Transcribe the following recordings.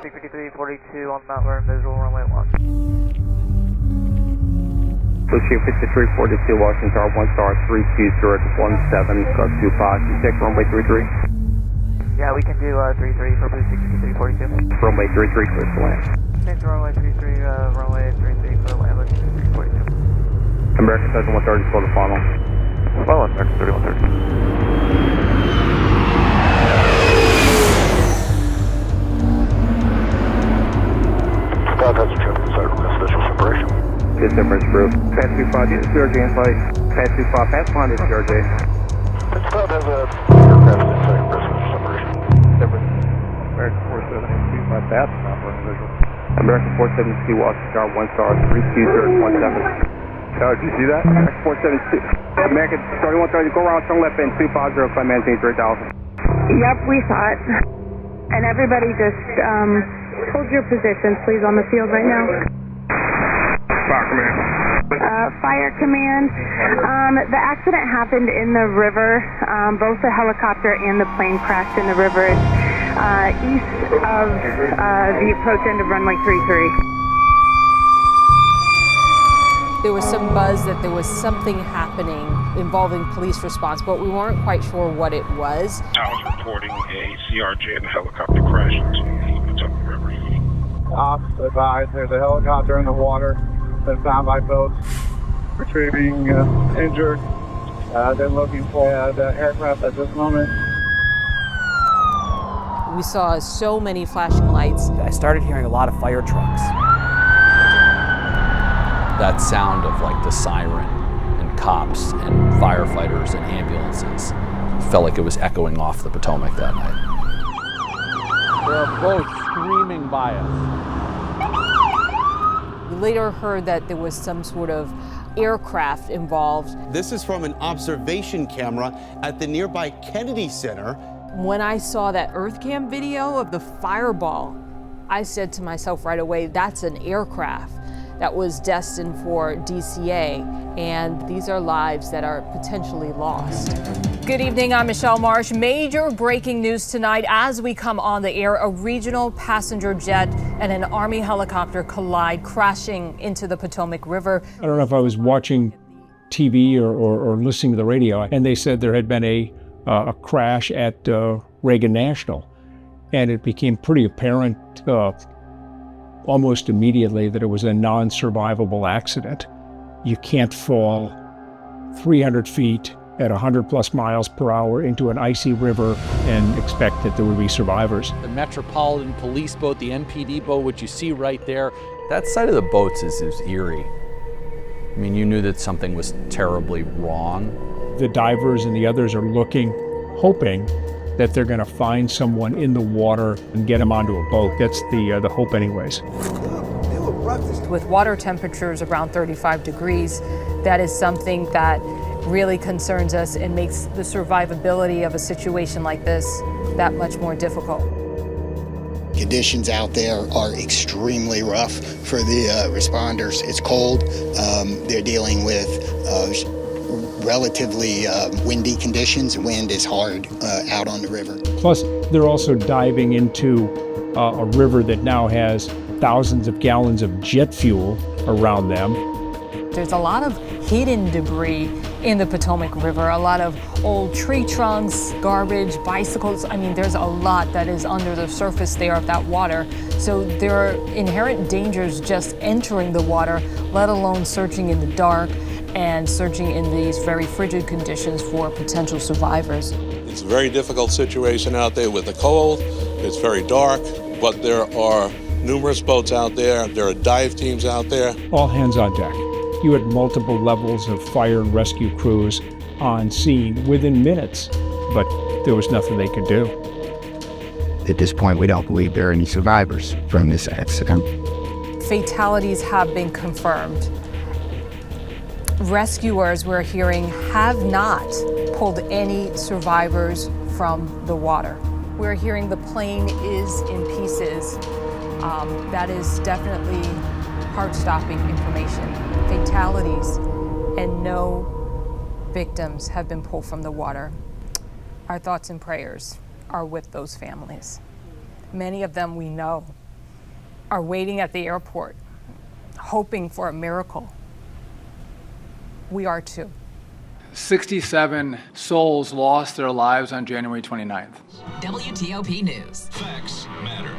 65342 on Mount Vernon visual, runway 1. Pushing 5342, Washington Tower, 1 star, 320 to 17, got 25. You check runway 33? Yeah, we can do 33 for Blue 6342. Runway 33, clear to land. Change to runway 33, runway 33 for land, Blue 6342. American 3130, slow the final. Well, American 3130. That's a trip inside request visual separation. Good separation approved. Pass 25, this is CRJ in flight. Pass 25, pass behind this CRJ. It's about has a aircraft inside request visual separation. American 472, pass behind visual. American 472, Washington Tower, 1 star, 320 to 17. Did you see that? American 472. American 3130, go around, turn left in 250, climb maintain 3000. Yep, we saw it. And everybody just hold your positions, please, on the field right now. Fire command. Fire command. The accident happened in the river. Both the helicopter and the plane crashed in the river. It's east of the approach end of runway 33. There was some buzz that there was something happening involving police response, but we weren't quite sure what it was. I was reporting a CRJ and a helicopter crash into the Potomac River. Officer advised there's a helicopter in the water, been found by boats, retrieving injured. They're looking for the aircraft at this moment. We saw so many flashing lights. I started hearing a lot of fire trucks. That sound of like the siren and cops and firefighters and ambulances felt like it was echoing off the Potomac that night. There are boats screaming by us. We later heard that there was some sort of aircraft involved. This is from an observation camera at the nearby Kennedy Center. When I saw that EarthCam video of the fireball, I said to myself right away, that's an aircraft that was destined for DCA, and these are lives that are potentially lost. Good evening, I'm Michelle Marsh. Major breaking news tonight as we come on the air. A regional passenger jet and an Army helicopter collide, crashing into the Potomac River. I don't know if I was watching TV or listening to the radio, and they said there had been a crash at Reagan National, and it became pretty apparent almost immediately that it was a non-survivable accident. You can't fall 300 feet at 100 plus miles per hour into an icy river and expect that there would be survivors. The Metropolitan Police boat, the NPD boat, which you see right there. That side of the boats is eerie. I mean, you knew that something was terribly wrong. The divers and the others are looking, hoping that they're going to find someone in the water and get them onto a boat. That's the hope anyways. With water temperatures around 35 degrees, that is something that really concerns us and makes the survivability of a situation like this that much more difficult. Conditions out there are extremely rough for the responders. It's cold. They're dealing with relatively windy conditions. Wind is hard out on the river. Plus, they're also diving into a river that now has thousands of gallons of jet fuel around them. There's a lot of hidden debris in the Potomac River, a lot of old tree trunks, garbage, bicycles. I mean, there's a lot that is under the surface there of that water. So there are inherent dangers just entering the water, let alone searching in the dark and searching in these very frigid conditions for potential survivors. It's a very difficult situation out there with the cold. It's very dark, but there are numerous boats out there. There are dive teams out there. All hands on deck. You had multiple levels of fire and rescue crews on scene within minutes, but there was nothing they could do. At this point, we don't believe there are any survivors from this accident. Fatalities have been confirmed. Rescuers, we're hearing, have not pulled any survivors from the water. We're hearing the plane is in pieces. That is definitely heart-stopping information. Fatalities and no victims have been pulled from the water. Our thoughts and prayers are with those families. Many of them we know. are waiting at the airport, hoping for a miracle. We are too. 67 souls lost their lives on January 29th. WTOP News. Facts matter.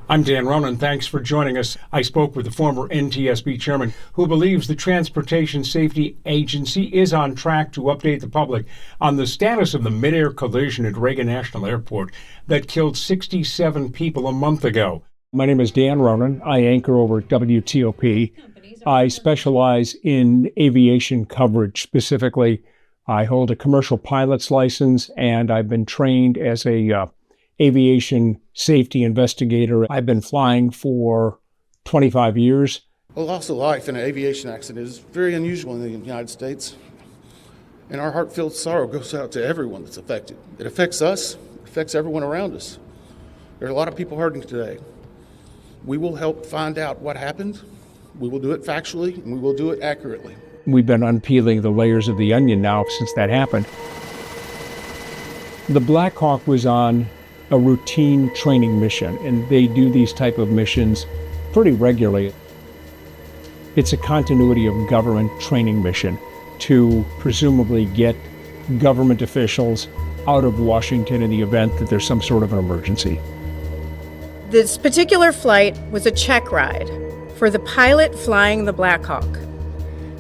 I'm Dan Ronan. Thanks for joining us. I spoke with the former NTSB chairman who believes the Transportation Safety Agency is on track to update the public on the status of the midair collision at Reagan National Airport that killed 67 people a month ago. My name is Dan Ronan. I anchor over at WTOP. I specialize in aviation coverage. Specifically, I hold a commercial pilot's license, and I've been trained as a aviation safety investigator. I've been flying for 25 years. A loss of life in an aviation accident is very unusual in the United States, and our heartfelt sorrow goes out to everyone that's affected. It affects us, it affects everyone around us. There are a lot of people hurting today. We will help find out what happened. We will do it factually, and we will do it accurately. We've been unpeeling the layers of the onion now since that happened. The Blackhawk was on a routine training mission, and they do these type of missions pretty regularly. It's a continuity of government training mission to presumably get government officials out of Washington in the event that there's some sort of an emergency. This particular flight was a check ride for the pilot flying the Blackhawk.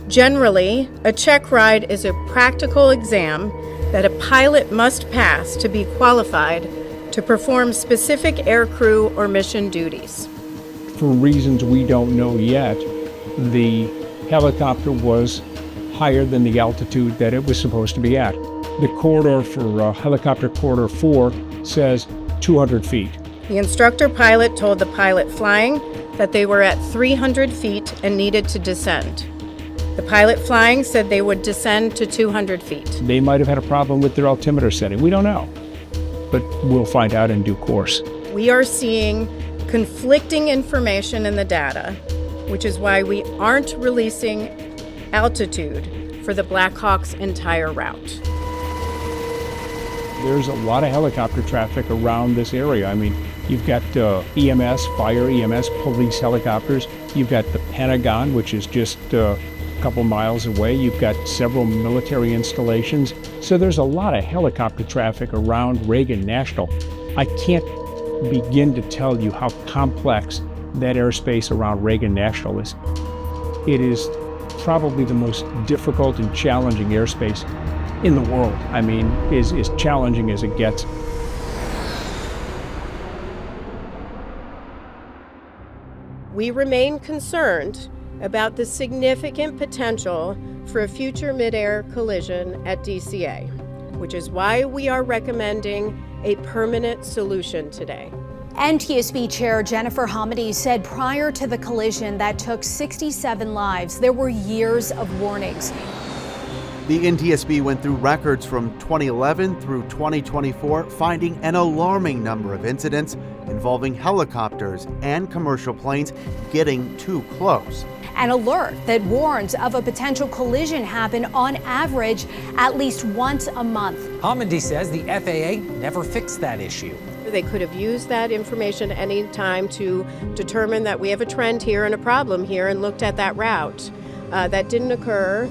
Generally, a check ride is a practical exam that a pilot must pass to be qualified to perform specific aircrew or mission duties. For reasons we don't know yet, the helicopter was higher than the altitude that it was supposed to be at. The corridor for helicopter corridor 4 says 200 feet. The instructor pilot told the pilot flying that they were at 300 feet and needed to descend. The pilot flying said they would descend to 200 feet. They might have had a problem with their altimeter setting. We don't know, but we'll find out in due course. We are seeing conflicting information in the data, which is why we aren't releasing altitude for the Blackhawk's entire route. There's a lot of helicopter traffic around this area. I mean, you've got EMS, fire EMS, police helicopters. You've got the Pentagon, which is just a couple miles away. You've got several military installations. So there's a lot of helicopter traffic around Reagan National. I can't begin to tell you how complex that airspace around Reagan National is. It is probably the most difficult and challenging airspace in the world. I mean, is challenging as it gets. We remain concerned about the significant potential for a future midair collision at DCA, which is why we are recommending a permanent solution today. NTSB Chair Jennifer Hamady said prior to the collision that took 67 lives, there were years of warnings. The NTSB went through records from 2011 through 2024, finding an alarming number of incidents involving helicopters and commercial planes getting too close. An alert that warns of a potential collision happen on average at least once a month. Hamady says the FAA never fixed that issue. They could have used that information any time to determine that we have a trend here and a problem here and looked at that route. That didn't occur.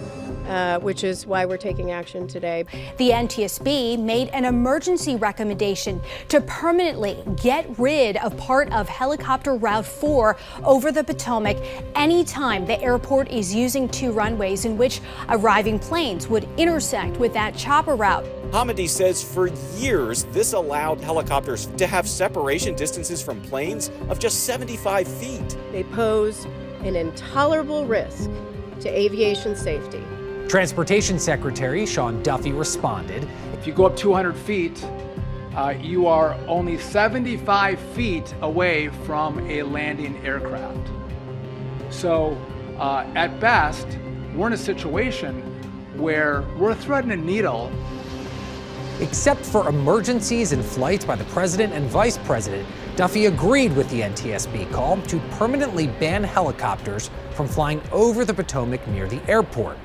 Which is why we're taking action today. The NTSB made an emergency recommendation to permanently get rid of part of helicopter Route 4 over the Potomac anytime the airport is using two runways in which arriving planes would intersect with that chopper route. Hamady says for years this allowed helicopters to have separation distances from planes of just 75 feet. They pose an intolerable risk to aviation safety. Transportation Secretary Sean Duffy responded. If you go up 200 feet, you are only 75 feet away from a landing aircraft. So at best, we're in a situation where we're threading a needle. Except for emergencies and flights by the president and vice president, Duffy agreed with the NTSB call to permanently ban helicopters from flying over the Potomac near the airport.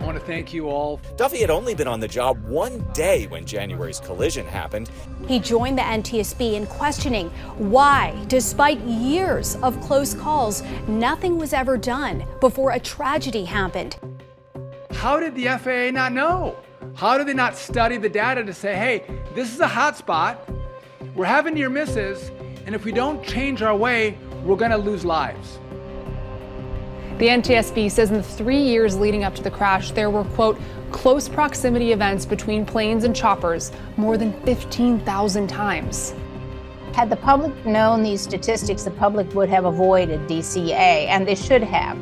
I want to thank you all. Duffy had only been on the job one day when January's collision happened. He joined the NTSB in questioning why, despite years of close calls, nothing was ever done before a tragedy happened. How did the FAA not know? How did they not study the data to say, hey, this is a hot spot, we're having near misses, and if we don't change our way, we're going to lose lives? The NTSB says in the 3 years leading up to the crash, there were, quote, close proximity events between planes and choppers more than 15,000 times. Had the public known these statistics, the public would have avoided DCA, and they should have.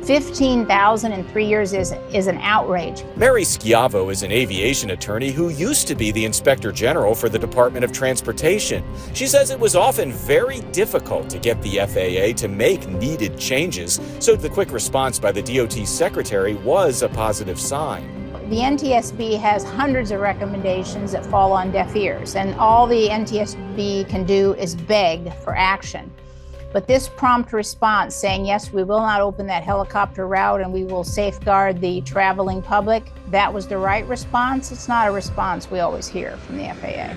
15,000 in 3 years is an outrage. Mary Schiavo is an aviation attorney who used to be the Inspector General for the Department of Transportation. She says it was often very difficult to get the FAA to make needed changes, so the quick response by the DOT secretary was a positive sign. The NTSB has hundreds of recommendations that fall on deaf ears, and all the NTSB can do is beg for action. But this prompt response saying, yes, we will not open that helicopter route and we will safeguard the traveling public, that was the right response. It's not a response we always hear from the FAA.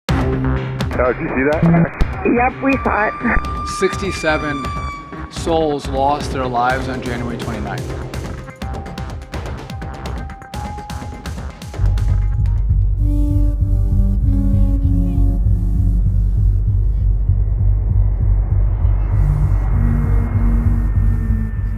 Did you see that? Yep, we saw it. 67 souls lost their lives on January 29th.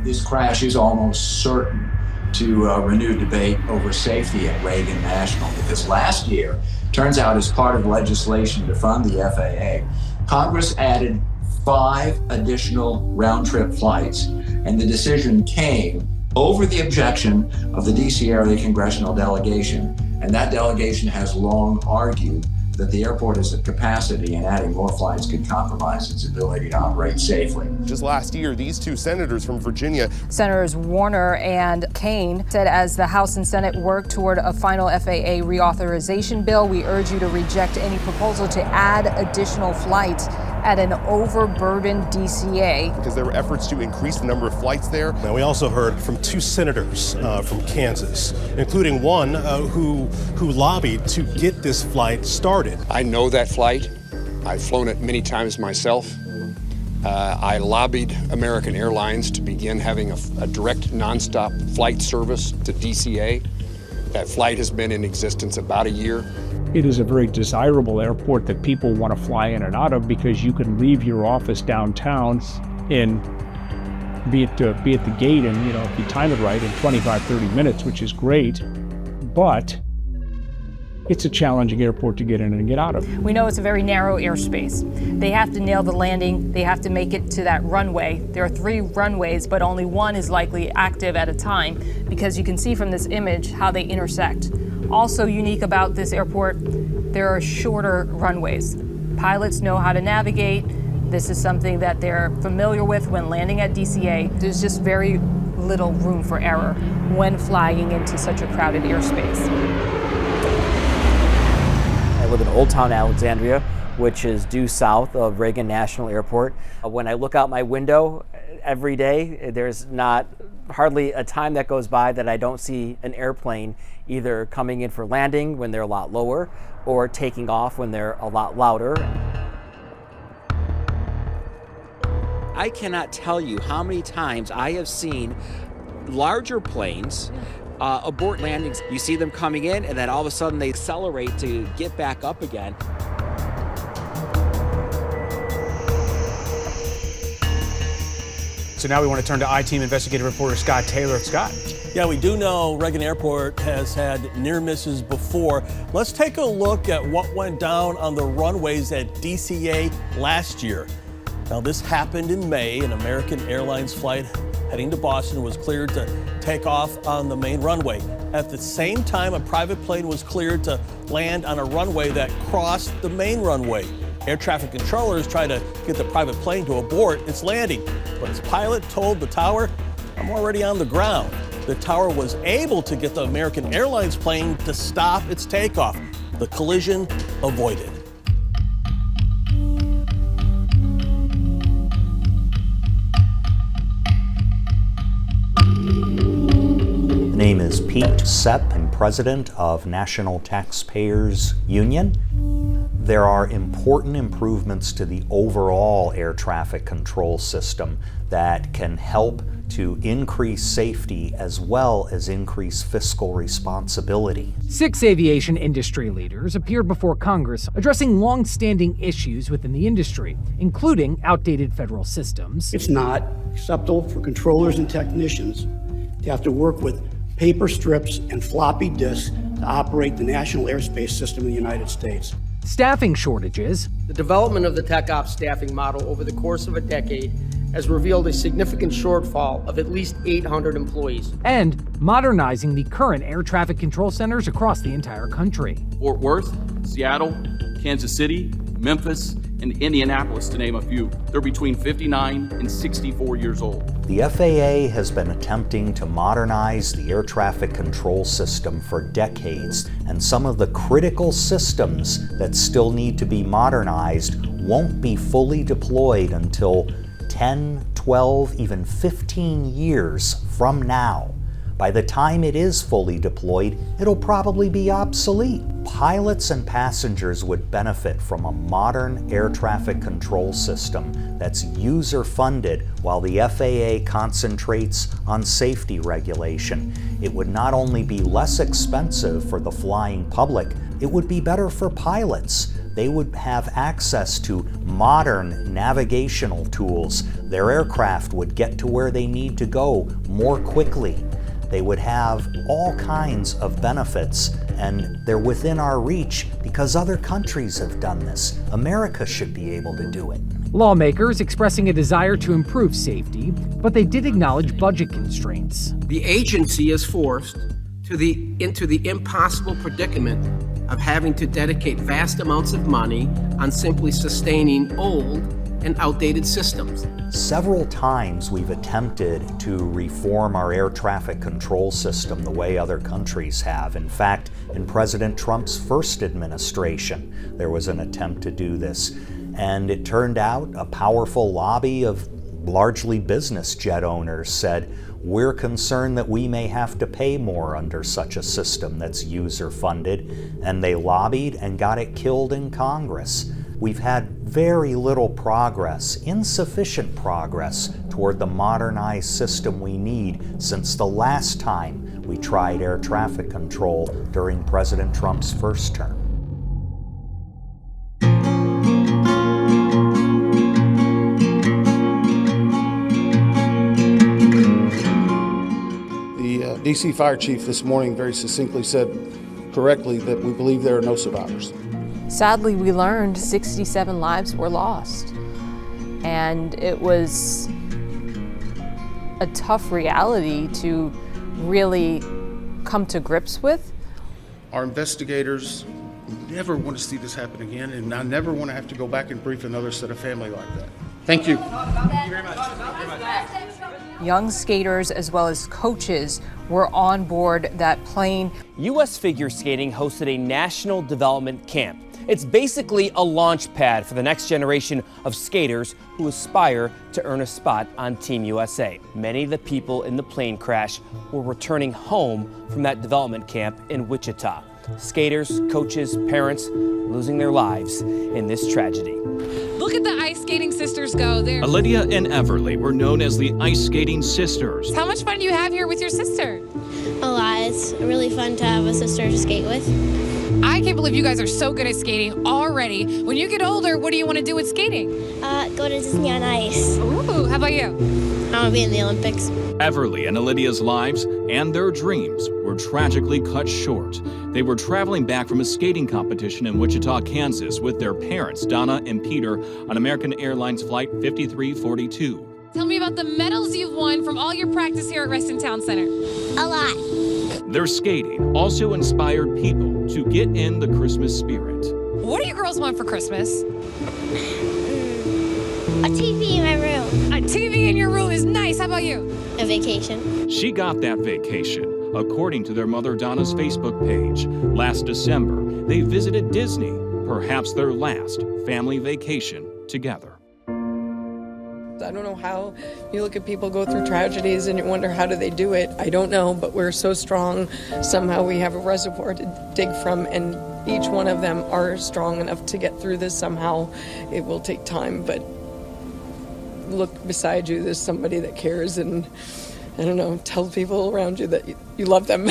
This crash is almost certain to renew debate over safety at Reagan National, because last year, turns out as part of legislation to fund the FAA, Congress added 5 additional round-trip flights, and the decision came over the objection of the DC area congressional delegation, and that delegation has long argued that the airport is at capacity and adding more flights could compromise its ability to operate safely. Just last year, these 2 senators from Virginia, Senators Warner and Kane, said as the House and Senate work toward a final FAA reauthorization bill, we urge you to reject any proposal to add additional flights at an overburdened DCA. Because there were efforts to increase the number of flights there. Now, we also heard from 2 senators from Kansas, including one who lobbied to get this flight started. I know that flight. I've flown it many times myself. I lobbied American Airlines to begin having a direct nonstop flight service to DCA. That flight has been in existence about a year. It is a very desirable airport that people want to fly in and out of, because you can leave your office downtown and be at the gate and, if you time it right, in 25-30 minutes, which is great. But it's a challenging airport to get in and get out of. We know it's a very narrow airspace. They have to nail the landing. They have to make it to that runway. There are 3 runways, but only one is likely active at a time, because you can see from this image how they intersect. Also unique about this airport, there are shorter runways. Pilots know how to navigate. This is something that they're familiar with when landing at DCA. There's just very little room for error when flying into such a crowded airspace. I live in Old Town Alexandria, which is due south of Reagan National Airport. When I look out my window every day, there's not hardly a time that goes by that I don't see an airplane either coming in for landing when they're a lot lower or taking off when they're a lot louder. I cannot tell you how many times I have seen larger planes abort landings. You see them coming in, and then all of a sudden they accelerate to get back up again. So now we want to turn to I-Team investigative reporter Scott Taylor. Scott. Yeah, we do know Reagan Airport has had near misses before. Let's take a look at what went down on the runways at DCA last year. Now, this happened in May. An American Airlines flight heading to Boston was cleared to take off on the main runway. At the same time, a private plane was cleared to land on a runway that crossed the main runway. Air traffic controllers tried to get the private plane to abort its landing, but its pilot told the tower, "I'm already on the ground." The tower was able to get the American Airlines plane to stop its takeoff. The collision avoided. name is Pete Sepp. I'm president of National Taxpayers Union. There are important improvements to the overall air traffic control system that can help to increase safety as well as increase fiscal responsibility. 6 aviation industry leaders appeared before Congress addressing long-standing issues within the industry, including outdated federal systems. It's not acceptable for controllers and technicians to have to work with paper strips and floppy disks to operate the national airspace system in the United States. Staffing shortages. The development of the Tech Ops staffing model over the course of a decade has revealed a significant shortfall of at least 800 employees. And modernizing the current air traffic control centers across the entire country. Fort Worth, Seattle, Kansas City, Memphis, and Indianapolis, to name a few. They're between 59 and 64 years old. The FAA has been attempting to modernize the air traffic control system for decades, and some of the critical systems that still need to be modernized won't be fully deployed until 10, 12, even 15 years from now. By the time it is fully deployed, it'll probably be obsolete. Pilots and passengers would benefit from a modern air traffic control system that's user-funded while the FAA concentrates on safety regulation. It would not only be less expensive for the flying public, it would be better for pilots. They would have access to modern navigational tools. Their aircraft would get to where they need to go more quickly. They would have all kinds of benefits, and they're within our reach because other countries have done this. America should be able to do it. Lawmakers expressing a desire to improve safety, but they did acknowledge budget constraints. The agency is forced into the impossible predicament of having to dedicate vast amounts of money on simply sustaining old and outdated systems. Several times we've attempted to reform our air traffic control system the way other countries have. In fact, in President Trump's first administration, there was an attempt to do this. And it turned out a powerful lobby of largely business jet owners said, "We're concerned that we may have to pay more under such a system that's user-funded," and they lobbied and got it killed in Congress. We've had very little progress, insufficient progress, toward the modernized system we need since the last time we tried air traffic control during President Trump's first term. The DC Fire Chief this morning very succinctly said correctly that we believe there are no survivors. Sadly, we learned 67 lives were lost. And it was a tough reality to really come to grips with. Our investigators never want to see this happen again, and I never want to have to go back and brief another set of family like that. Thank you. Thank you very much. Thank you very much. Young skaters as well as coaches were on board that plane. U.S. Figure Skating hosted a national development camp. It's basically a launch pad for the next generation of skaters who aspire to earn a spot on Team USA. Many of the people in the plane crash were returning home from that development camp in Wichita. Skaters, coaches, parents losing their lives in this tragedy. Look at the ice skating sisters go. They're Lydia and Everly were known as the Ice Skating Sisters. How much fun do you have here with your sister? A lot. It's really fun to have a sister to skate with. I can't believe you guys are so good at skating already. When you get older, what do you want to do with skating? Go to Disney on Ice. Ooh, how about you? I want to be in the Olympics. Everly and Lydia's lives and their dreams were tragically cut short. They were traveling back from a skating competition in Wichita, Kansas with their parents, Donna and Peter, on American Airlines Flight 5342. Tell me about the medals you've won from all your practice here at Reston Town Center. A lot. Their skating also inspired people to get in the Christmas spirit. What do you girls want for Christmas? A TV in my room. A TV in your room is nice. How about you? A vacation. She got that vacation, according to their mother Donna's Facebook page. Last December, they visited Disney, perhaps their last family vacation together. I don't know how. You look at people go through tragedies and you wonder, how do they do it? I don't know, but we're so strong. Somehow we have a reservoir to dig from, and each one of them are strong enough to get through this somehow. It will take time, but look beside you, there's somebody that cares, and I don't know, tell people around you that you love them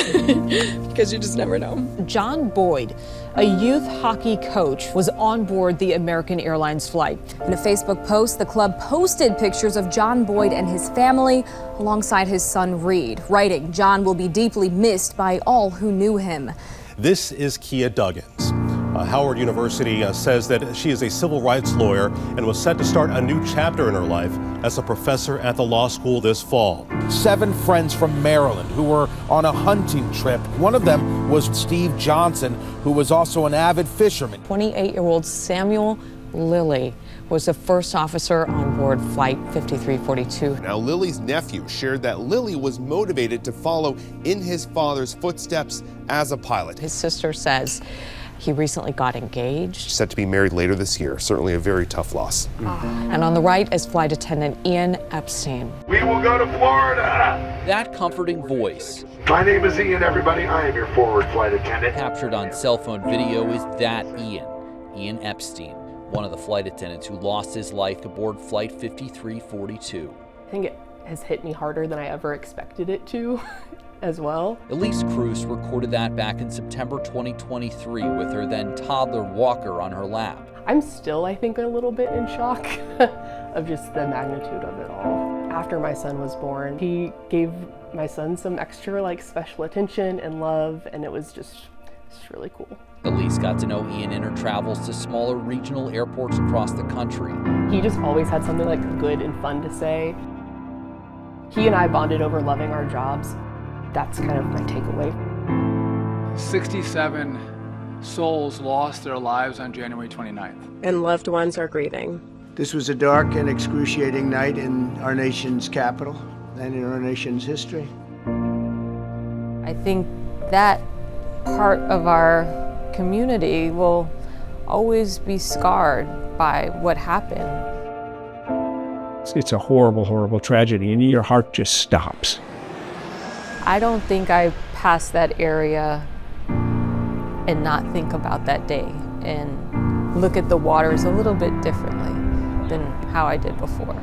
because you just never know. John Boyd, a youth hockey coach, was on board the American Airlines flight. In a Facebook post, the club posted pictures of John Boyd and his family alongside his son Reed, writing, "John will be deeply missed by all who knew him." This is Kia Duggins. Howard University says that she is a civil rights lawyer and was set to start a new chapter in her life as a professor at the law school this fall. 7 friends from Maryland who were on a hunting trip. One of them was Steve Johnson, who was also an avid fisherman. 28-year-old Samuel Lilly was the first officer on board Flight 5342. Now, Lily's nephew shared that Lily was motivated to follow in his father's footsteps as a pilot. His sister says he recently got engaged. She's set to be married later this year. Certainly a very tough loss. And on the right is flight attendant Ian Epstein. We will go to Florida. That comforting voice. My name is Ian, everybody. I am your forward flight attendant. Captured on cell phone video is that Ian Epstein, one of the flight attendants who lost his life aboard Flight 5342. I think it has hit me harder than I ever expected it to. As well. Elise Cruz recorded that back in September 2023 with her then toddler Walker on her lap. I'm still, I think, a little bit in shock of just the magnitude of it all. After my son was born, he gave my son some extra special attention and love, and it was just really cool. Elise got to know Ian in her travels to smaller regional airports across the country. He just always had something good and fun to say. He and I bonded over loving our jobs. That's kind of my takeaway. 67 souls lost their lives on January 29th. And loved ones are grieving. This was a dark and excruciating night in our nation's capital and in our nation's history. I think that part of our community will always be scarred by what happened. It's a horrible, horrible tragedy, and your heart just stops. I don't think I pass that area and not think about that day and look at the waters a little bit differently than how I did before.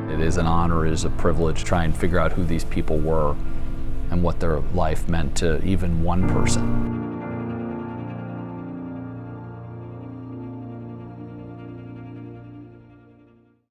It is an honor, it is a privilege to try and figure out who these people were and what their life meant to even one person.